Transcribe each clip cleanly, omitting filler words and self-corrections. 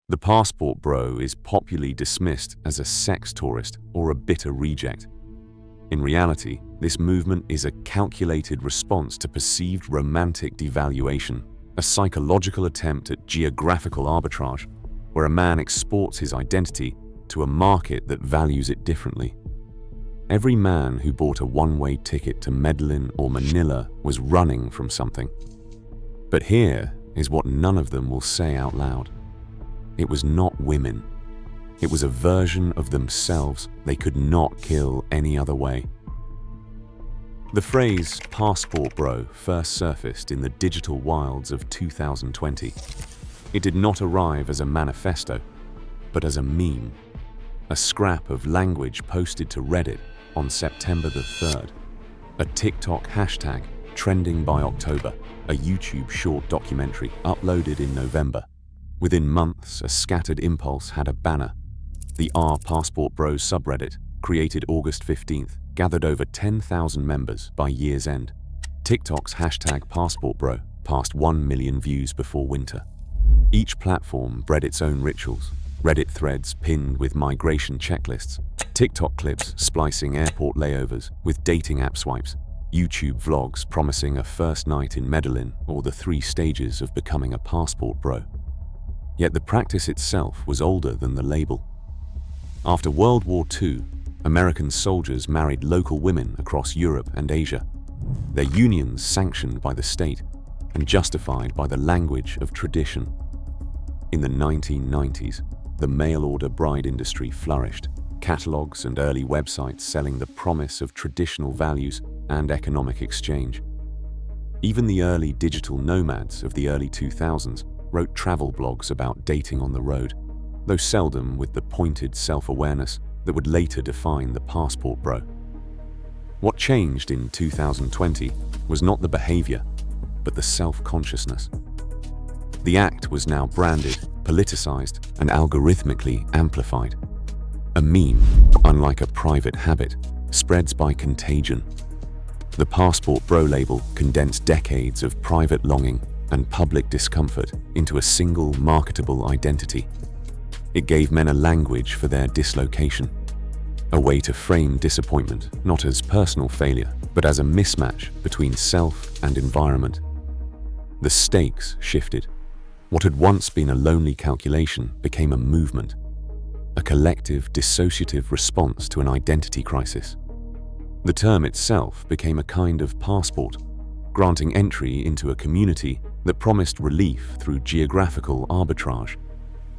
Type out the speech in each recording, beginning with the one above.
The passport bro is popularly dismissed as a sex tourist or a bitter reject. In reality, this movement is a calculated response to perceived romantic devaluation, a psychological attempt at geographical arbitrage, where a man exports his identity to a market that values it differently. Every man who bought a one-way ticket to Medellin or Manila was running from something. But here is what none of them will say out loud. It was not women. It was a version of themselves they could not kill any other way. The phrase passport bro first surfaced in the digital wilds of 2020. It did not arrive as a manifesto, but as a meme, a scrap of language posted to Reddit on September the 3rd, a TikTok hashtag trending by October, a YouTube short documentary uploaded in November. Within months, a scattered impulse had a banner. The R Passport Bros subreddit, created August 15th, gathered over 10,000 members by year's end. TikTok's hashtag Passport Bro passed 1 million views before winter. Each platform bred its own rituals. Reddit threads pinned with migration checklists, TikTok clips splicing airport layovers with dating app swipes, YouTube vlogs promising a first night in Medellin or the 3 stages of becoming a passport bro. Yet the practice itself was older than the label. After World War II, American soldiers married local women across Europe and Asia, their unions sanctioned by the state and justified by the language of tradition. In the 1990s, the mail-order bride industry flourished, catalogs and early websites selling the promise of traditional values and economic exchange. Even the early digital nomads of the early 2000s wrote travel blogs about dating on the road, though seldom with the pointed self-awareness that would later define the passport bro. What changed in 2020 was not the behavior, but the self-consciousness. The act was now branded, politicized, and algorithmically amplified. A meme, unlike a private habit, spreads by contagion. The passport bro label condensed decades of private longing and public discomfort into a single marketable identity. It gave men a language for their dislocation, a way to frame disappointment not as personal failure, but as a mismatch between self and environment. The stakes shifted. What had once been a lonely calculation became a movement, a collective dissociative response to an identity crisis. The term itself became a kind of passport, granting entry into a community that promised relief through geographical arbitrage.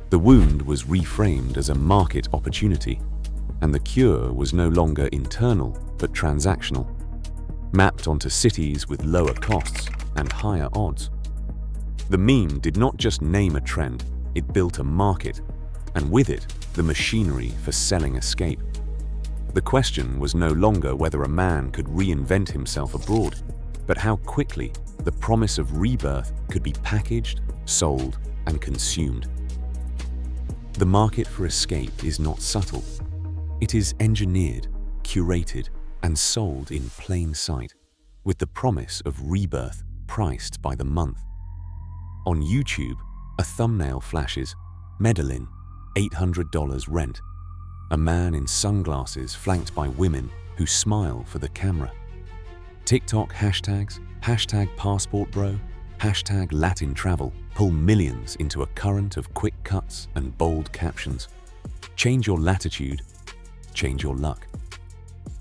The wound was reframed as a market opportunity, and the cure was no longer internal but transactional, mapped onto cities with lower costs and higher odds. The meme did not just name a trend, it built a market, and with it, the machinery for selling escape. The question was no longer whether a man could reinvent himself abroad, but how quickly the promise of rebirth could be packaged, sold, and consumed. The market for escape is not subtle. It is engineered, curated, and sold in plain sight, with the promise of rebirth priced by the month. On YouTube, a thumbnail flashes, Medellin, $800 rent. A man in sunglasses flanked by women who smile for the camera. TikTok hashtags, hashtag passport bro, hashtag Latin travel pull millions into a current of quick cuts and bold captions. Change your latitude, change your luck.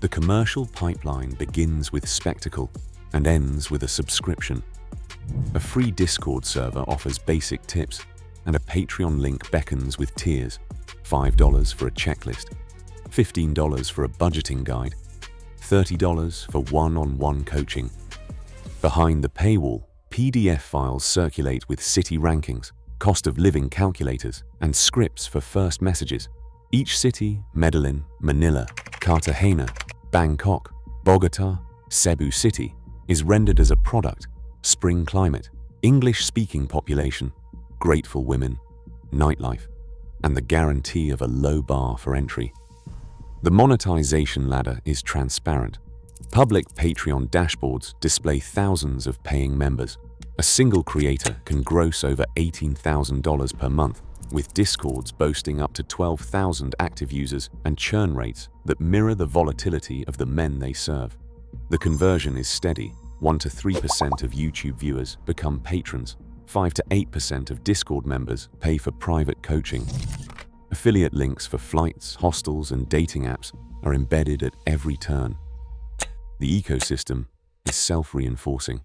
The commercial pipeline begins with spectacle and ends with a subscription. A free Discord server offers basic tips, and a Patreon link beckons with tiers. $5 for a checklist, $15 for a budgeting guide, $30 for one-on-one coaching. Behind the paywall, PDF files circulate with city rankings, cost of living calculators, and scripts for first messages. Each city, Medellin, Manila, Cartagena, Bangkok, Bogota, Cebu City, is rendered as a product: spring climate, English-speaking population, grateful women, nightlife, and the guarantee of a low bar for entry. The monetization ladder is transparent. Public Patreon dashboards display thousands of paying members. A single creator can gross over $18,000 per month, with Discords boasting up to 12,000 active users and churn rates that mirror the volatility of the men they serve. The conversion is steady. 1 to 3% of YouTube viewers become patrons. 5 to 8% of Discord members pay for private coaching. Affiliate links for flights, hostels, and dating apps are embedded at every turn. The ecosystem is self-reinforcing.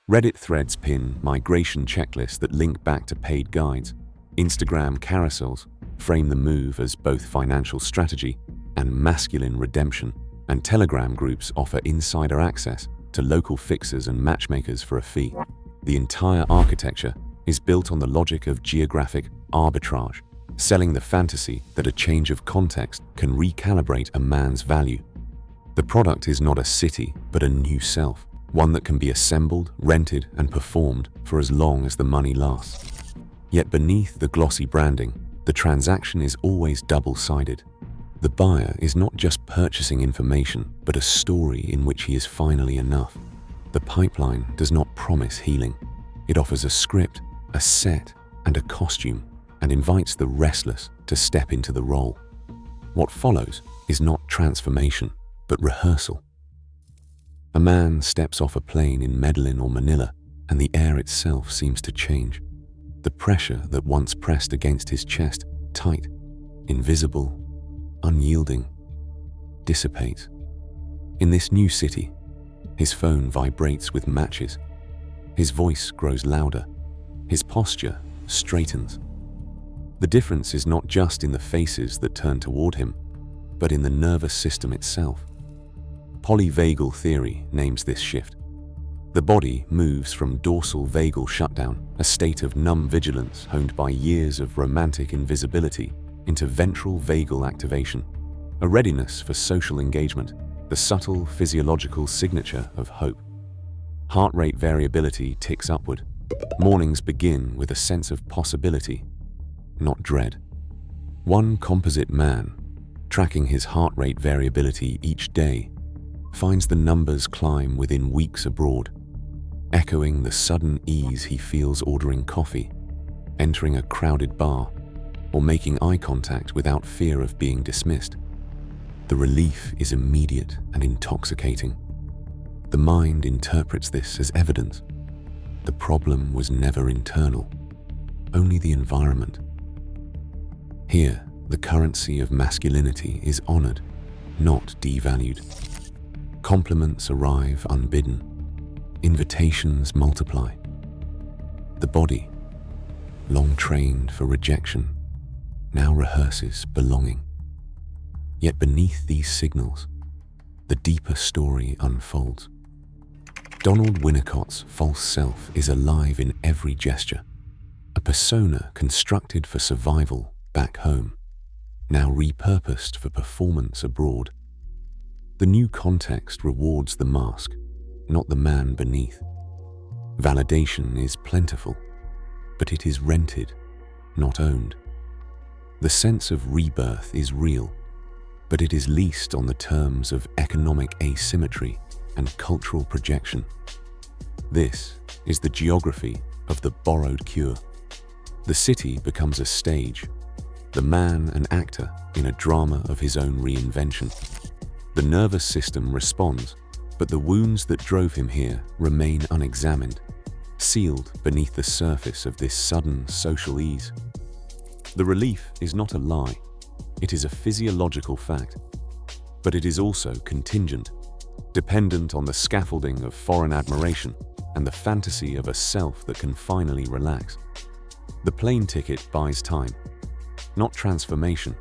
Reddit threads pin migration checklists that link back to paid guides. Instagram carousels frame the move as both financial strategy and masculine redemption, and Telegram groups offer insider access to local fixers and matchmakers for a fee. The entire architecture is built on the logic of geographic arbitrage, selling the fantasy that a change of context can recalibrate a man's value. The product is not a city, but a new self, one that can be assembled, rented, and performed for as long as the money lasts. Yet beneath the glossy branding, the transaction is always double-sided. The buyer is not just purchasing information, but a story in which he is finally enough. The pipeline does not promise healing. It offers a script, a set, and a costume, and invites the restless to step into the role. What follows is not transformation, but rehearsal. A man steps off a plane in Medellin or Manila, and the air itself seems to change. The pressure that once pressed against his chest, tight, invisible, unyielding, dissipates. In this new city, his phone vibrates with matches. His voice grows louder. His posture straightens. The difference is not just in the faces that turn toward him, but in the nervous system itself. Polyvagal theory names this shift. The body moves from dorsal vagal shutdown, a state of numb vigilance honed by years of romantic invisibility, into ventral vagal activation, a readiness for social engagement, the subtle physiological signature of hope. Heart rate variability ticks upward. Mornings begin with a sense of possibility, not dread. One composite man, tracking his heart rate variability each day, finds the numbers climb within weeks abroad, echoing the sudden ease he feels ordering coffee, entering a crowded bar, or making eye contact without fear of being dismissed. The relief is immediate and intoxicating. The mind interprets this as evidence. The problem was never internal, only the environment. Here, the currency of masculinity is honored, not devalued. Compliments arrive unbidden. Invitations multiply. The body, long trained for rejection, now rehearses belonging. Yet beneath these signals, the deeper story unfolds. Donald Winnicott's false self is alive in every gesture, a persona constructed for survival back home, now repurposed for performance abroad. The new context rewards the mask, not the man beneath. Validation is plentiful, but it is rented, not owned. The sense of rebirth is real, but it is leased on the terms of economic asymmetry and cultural projection. This is the geography of the borrowed cure. The city becomes a stage, the man an actor in a drama of his own reinvention. The nervous system responds, but the wounds that drove him here remain unexamined, sealed beneath the surface of this sudden social ease. The relief is not a lie, it is a physiological fact, but it is also contingent, dependent on the scaffolding of foreign admiration and the fantasy of a self that can finally relax. The plane ticket buys time, not transformation.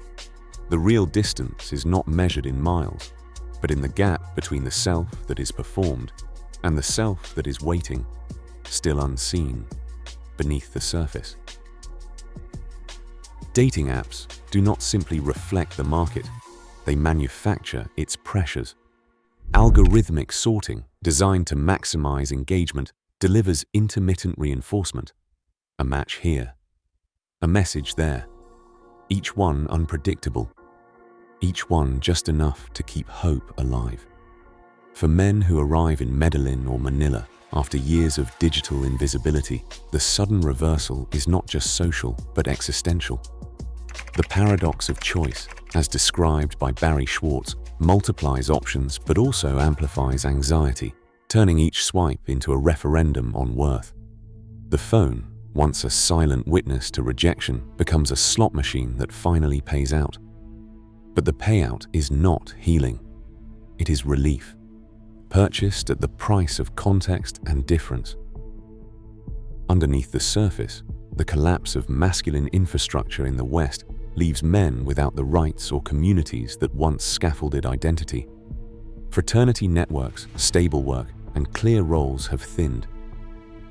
The real distance is not measured in miles, but in the gap between the self that is performed and the self that is waiting, still unseen, beneath the surface. Dating apps do not simply reflect the market, they manufacture its pressures. Algorithmic sorting, designed to maximize engagement, delivers intermittent reinforcement. A match here, a message there, each one unpredictable, each one just enough to keep hope alive. For men who arrive in Medellin or Manila, After years of digital invisibility, the sudden reversal is not just social but existential. The paradox of choice, as described by Barry Schwartz, multiplies options but also amplifies anxiety, turning each swipe into a referendum on worth. The phone, once a silent witness to rejection, becomes a slot machine that finally pays out. But the payout is not healing. It is relief, purchased at the price of context and difference. Underneath the surface, the collapse of masculine infrastructure in the West leaves men without the rights or communities that once scaffolded identity. Fraternity networks, stable work, and clear roles have thinned.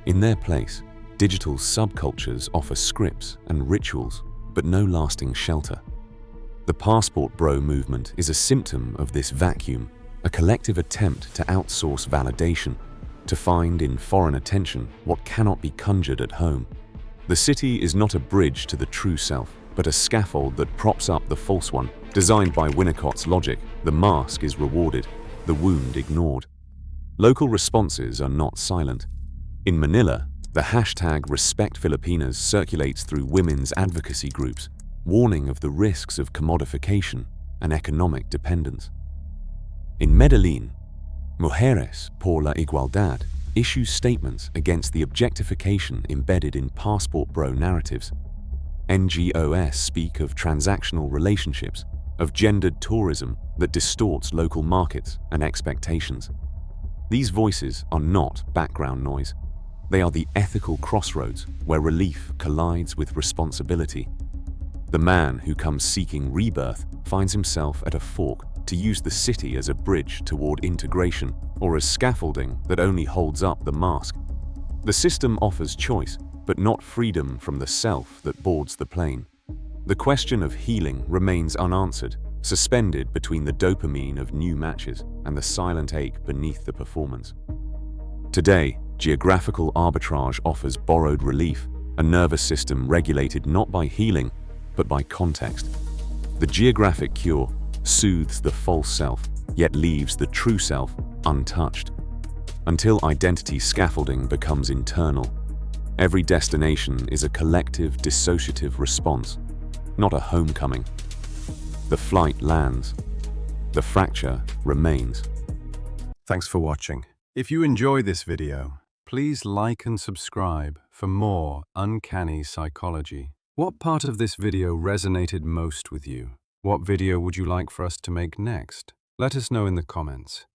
In their place, digital subcultures offer scripts and rituals, but no lasting shelter. The passport bro movement is a symptom of this vacuum, a collective attempt to outsource validation, to find in foreign attention what cannot be conjured at home. The city is not a bridge to the true self, but a scaffold that props up the false one. Designed by Winnicott's logic, the mask is rewarded, the wound ignored. Local responses are not silent. In Manila, the hashtag #RespectFilipinas circulates through women's advocacy groups, warning of the risks of commodification and economic dependence. In Medellin, Mujeres por la Igualdad issues statements against the objectification embedded in passport bro narratives. NGOs speak of transactional relationships, of gendered tourism that distorts local markets and expectations. These voices are not background noise. They are the ethical crossroads where relief collides with responsibility. The man who comes seeking rebirth finds himself at a fork, to use the city as a bridge toward integration or as scaffolding that only holds up the mask. The system offers choice, but not freedom from the self that boards the plane. The question of healing remains unanswered, suspended between the dopamine of new matches and the silent ache beneath the performance. Today, geographical arbitrage offers borrowed relief, a nervous system regulated not by healing, but by context. The geographic cure soothes the false self, yet leaves the true self untouched. Until identity scaffolding becomes internal, every destination is a collective dissociative response, not a homecoming. The flight lands. The fracture remains. Thanks for watching. If you enjoy this video, please like and subscribe for more Uncanny Psychology. What part of this video resonated most with you? What video would you like for us to make next? Let us know in the comments.